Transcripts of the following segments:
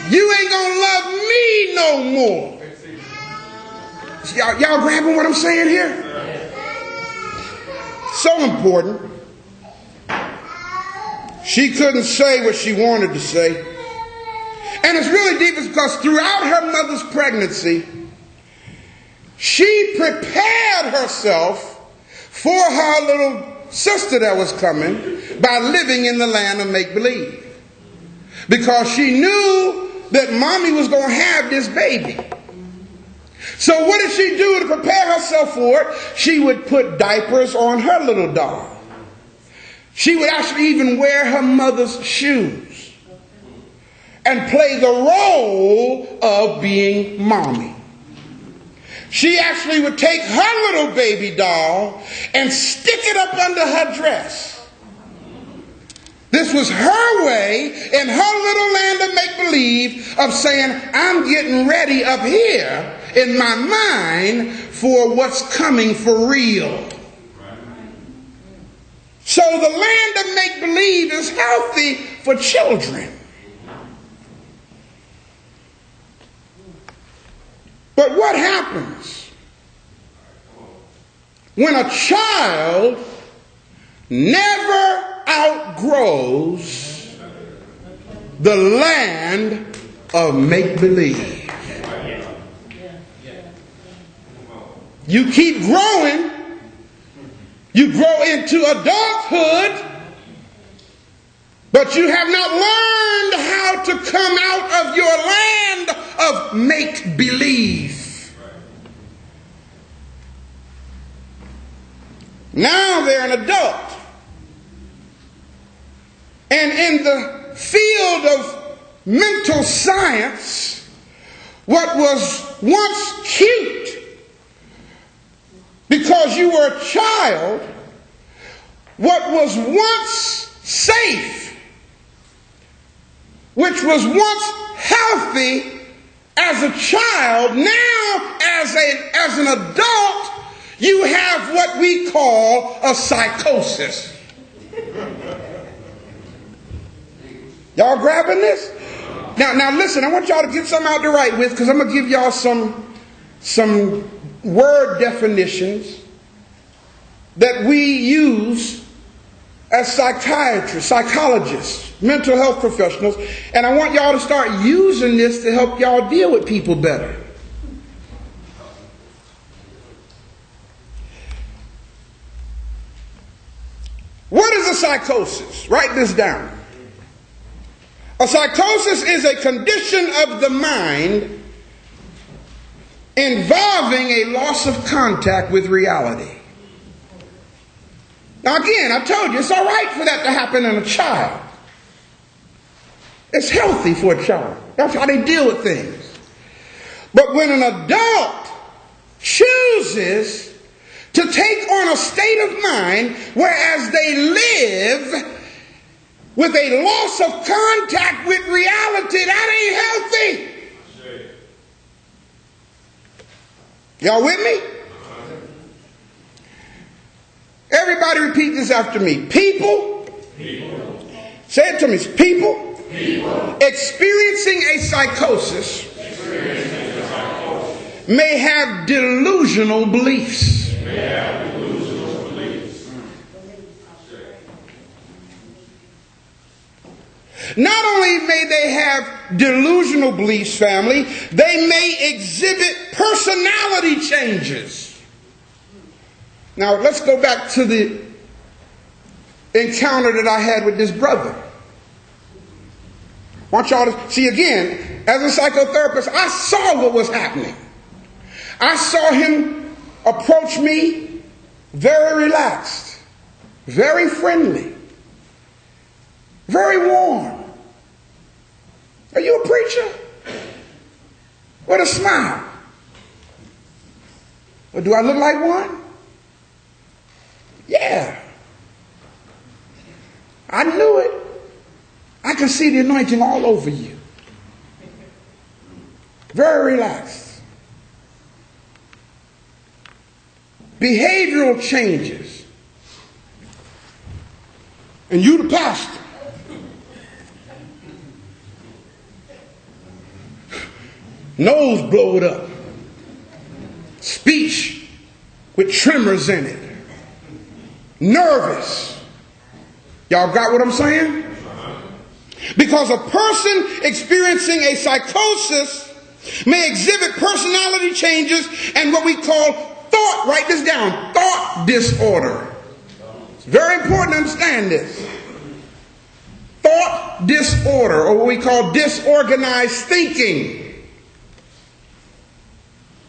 You ain't gonna love me no more. Y'all grabbing what I'm saying here? So important. She couldn't say what she wanted to say. And it's really deep because throughout her mother's pregnancy, she prepared herself for her little sister that was coming by living in the land of make-believe. Because she knew that mommy was going to have this baby. So what did she do to prepare herself for it? She would put diapers on her little doll. She would actually even wear her mother's shoes and play the role of being mommy. She actually would take her little baby doll and stick it up under her dress. This was her way in her little land of make-believe of saying, I'm getting ready up here in my mind for what's coming for real. So the land of make-believe is healthy for children. But what happens when a child never outgrows the land of make-believe? You keep growing. You grow into adulthood, but you have not learned how to come out of your land of make-believe. Now they're an adult. And in the field of mental science, what was once cute because you were a child, what was once safe, which was once healthy as a child, now as an adult, you have what we call a psychosis. Y'all grabbing this? Now listen, I want y'all to get something out to write with, because I'm going to give y'all some word definitions that we use as psychiatrists, psychologists, mental health professionals, and I want y'all to start using this to help y'all deal with people better. What is a psychosis? Write this down. A psychosis is a condition of the mind involving a loss of contact with reality. Now again, I told you, it's all right for that to happen in a child. It's healthy for a child. That's how they deal with things. But when an adult chooses to take on a state of mind whereas they live with a loss of contact with reality, that ain't healthy. Y'all with me? Everybody repeat this after me. People. Say it to me. People. Experiencing a psychosis may have delusional beliefs. Not only may they have delusional beliefs, family, they may exhibit personality changes. Now, let's go back to the encounter that I had with this brother. I want y'all to see again, as a psychotherapist, I saw what was happening. I saw him approach me very relaxed, very friendly, very warm. Are you a preacher? With a smile. Well, do I look like one? Yeah. I knew it. I can see the anointing all over you. Very relaxed. Behavioral changes. And you the pastor. nose blowed up, speech with tremors in it, nervous. Y'all got what I'm saying? Because a person experiencing a psychosis may exhibit personality changes and what we call thought, write this down, thought disorder. It's very important to understand this. Thought disorder, or what we call disorganized thinking.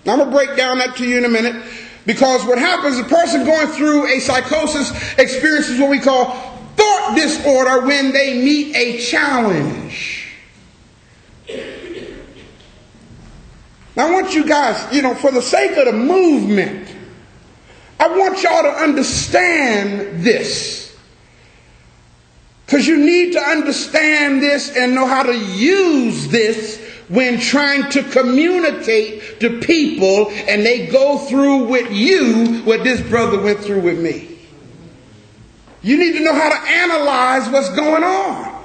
Now, I'm going to break down that to you in a minute, because what happens, a person going through a psychosis experiences what we call thought disorder when they meet a challenge. Now, I want you guys, for the sake of the movement, I want y'all to understand this. Because you need to understand this and know how to use this when trying to communicate to people and they go through with you what this brother went through with me. You need to know how to analyze what's going on.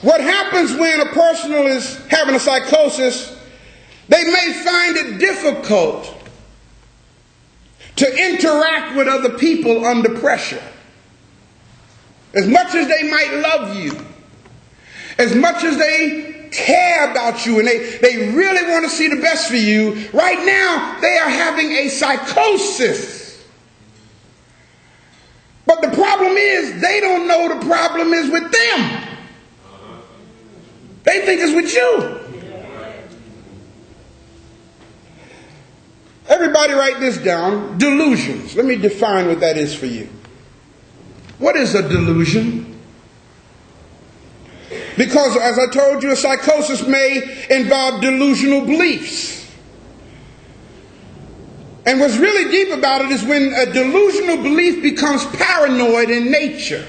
What happens when a person is having a psychosis, they may find it difficult to interact with other people under pressure. As much as they might love you, as much as they care about you and they really want to see the best for you, right now they are having a psychosis. But the problem is they don't know the problem is with them. They think it's with you. Everybody write this down. Delusions. Let me define what that is for you. What is a delusion? Because, as I told you, a psychosis may involve delusional beliefs. And what's really deep about it is when a delusional belief becomes paranoid in nature.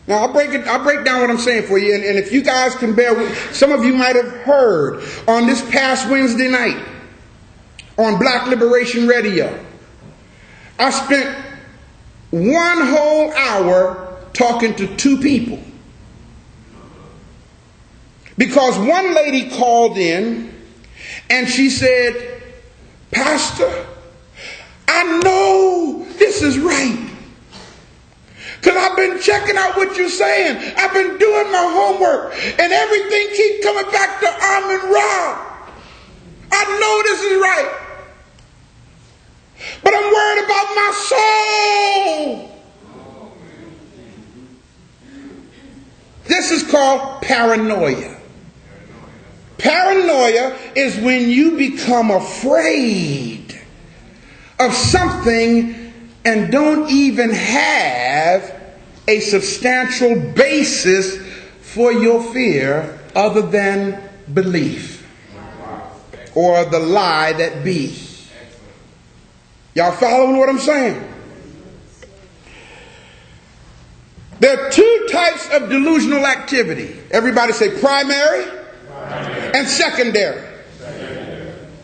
Now, I'll break down what I'm saying for you, and if you guys can bear with, some of you might have heard on this past Wednesday night on Black Liberation Radio, I spent one whole hour talking to two people. Because one lady called in and she said, "Pastor, I know this is right. Because I've been checking out what you're saying. I've been doing my homework. And everything keeps coming back to Amun Ra. I know this is right. But I'm worried about my soul." This is called paranoia. Paranoia is when you become afraid of something and don't even have a substantial basis for your fear other than belief or the lie that be. Y'all following what I'm saying? There are two types of delusional activity. Everybody say primary and secondary.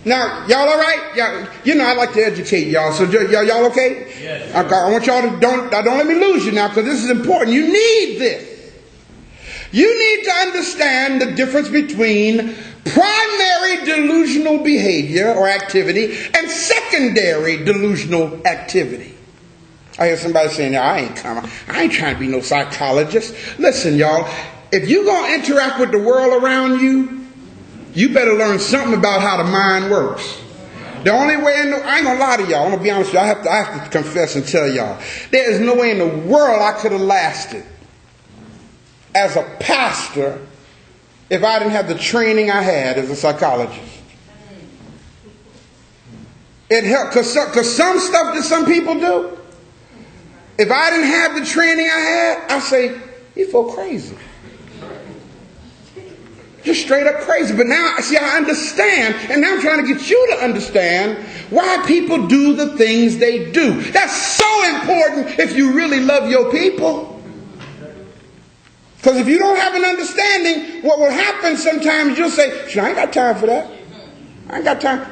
Now, y'all all right? Y'all, I like to educate y'all. So y'all okay? Yes. I want y'all to don't let me lose you now, because this is important. You need this. You need to understand the difference between primary delusional behavior or activity and secondary delusional activity. I hear somebody saying, I ain't trying to be no psychologist. Listen, y'all, if you're going to interact with the world around you, you better learn something about how the mind works. The only way I ain't going to lie to y'all. I'm going to be honest with you. I have to confess and tell y'all. There is no way in the world I could have lasted as a pastor if I didn't have the training I had as a psychologist. It helped, because some stuff that some people do, if I didn't have the training I had, I'd say, you feel crazy. Just straight up crazy. But now, see, I understand, and now I'm trying to get you to understand why people do the things they do. That's so important if you really love your people. Because if you don't have an understanding, what will happen sometimes, you'll say, I ain't got time for that. I ain't got time.